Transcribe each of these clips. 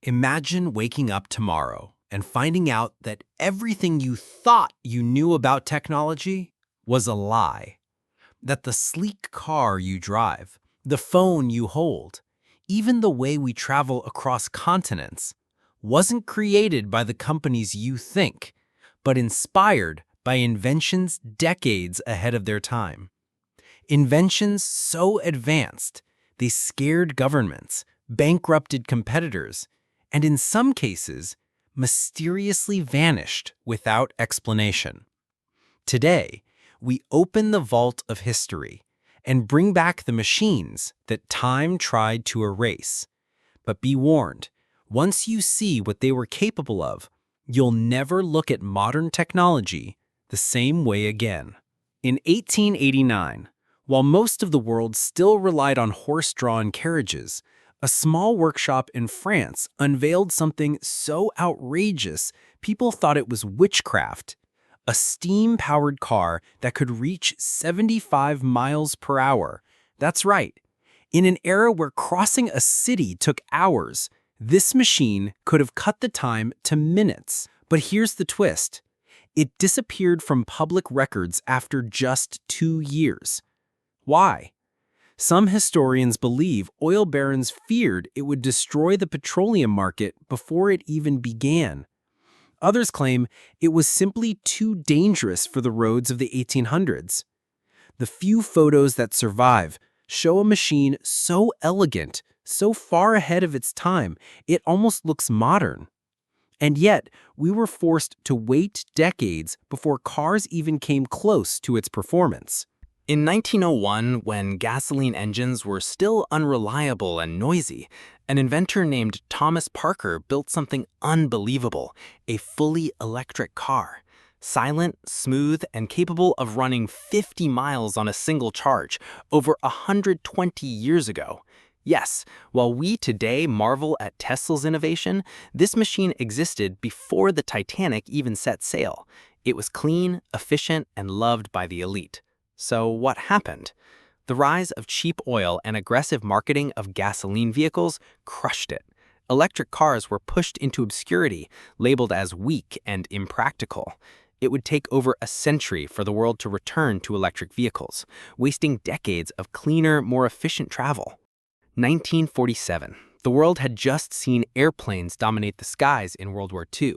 Imagine waking up tomorrow and finding out that everything you thought you knew about technology was a lie. That the sleek car you drive, the phone you hold, even the way we travel across continents, wasn't created by the companies you think, but inspired by inventions decades ahead of their time. Inventions so advanced, they scared governments, bankrupted competitors, and in some cases, mysteriously vanished without explanation. Today, we open the vault of history and bring back the machines that time tried to erase. But be warned, once you see what they were capable of, you'll never look at modern technology the same way again. In 1889, while most of the world still relied on horse-drawn carriages, a small workshop in France unveiled something so outrageous people thought it was witchcraft: a steam-powered car that could reach 75 miles per hour. That's right. In an era where crossing a city took hours, this machine could have cut the time to minutes. But here's the twist. It disappeared from public records after just 2 years. Why? Some historians believe oil barons feared it would destroy the petroleum market before it even began. Others claim it was simply too dangerous for the roads of the 1800s. The few photos that survive show a machine so elegant, so far ahead of its time, it almost looks modern. And yet, we were forced to wait decades before cars even came close to its performance. In 1901, when gasoline engines were still unreliable and noisy, an inventor named Thomas Parker built something unbelievable: a fully electric car. Silent, smooth, and capable of running 50 miles on a single charge over 120 years ago. Yes, while we today marvel at Tesla's innovation, this machine existed before the Titanic even set sail. It was clean, efficient, and loved by the elite. So what happened? The rise of cheap oil and aggressive marketing of gasoline vehicles crushed it. Electric cars were pushed into obscurity, labeled as weak and impractical. It would take over a century for the world to return to electric vehicles, wasting decades of cleaner, more efficient travel. 1947. The world had just seen airplanes dominate the skies in World War II,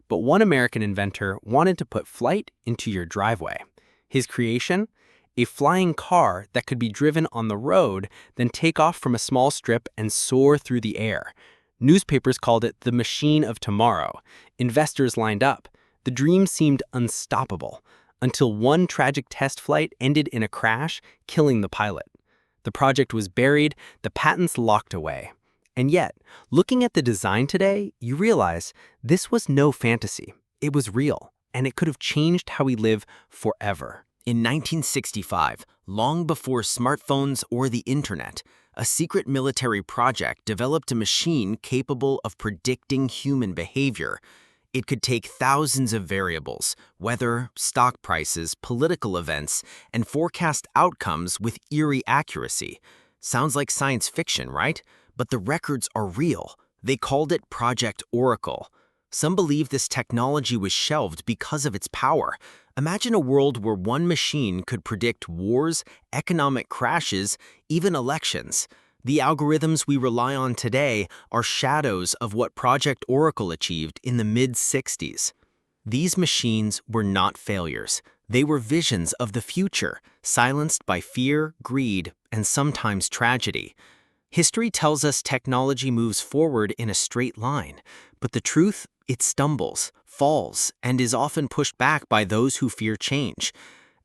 but one American inventor wanted to put flight into your driveway. His creation? A flying car that could be driven on the road, then take off from a small strip and soar through the air. Newspapers called it the machine of tomorrow. Investors lined up. The dream seemed unstoppable, until one tragic test flight ended in a crash, killing the pilot. The project was buried, the patents locked away. And yet, looking at the design today, you realize this was no fantasy. It was real, and it could have changed how we live forever. In 1965, long before smartphones or the internet, a secret military project developed a machine capable of predicting human behavior. It could take thousands of variables, weather, stock prices, political events, and forecast outcomes with eerie accuracy. Sounds like science fiction, right? But the records are real. They called it Project Oracle. Some believe this technology was shelved because of its power. Imagine a world where one machine could predict wars, economic crashes, even elections. The algorithms we rely on today are shadows of what Project Oracle achieved in the mid-60s. These machines were not failures. They were visions of the future, silenced by fear, greed, and sometimes tragedy. History tells us technology moves forward in a straight line, but the truth, it stumbles, falls, and is often pushed back by those who fear change.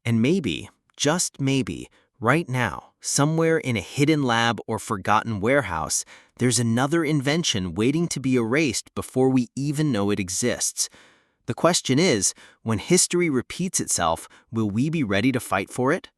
And maybe, just maybe, right now, somewhere in a hidden lab or forgotten warehouse, there's another invention waiting to be erased before we even know it exists. The question is, when history repeats itself, will we be ready to fight for it?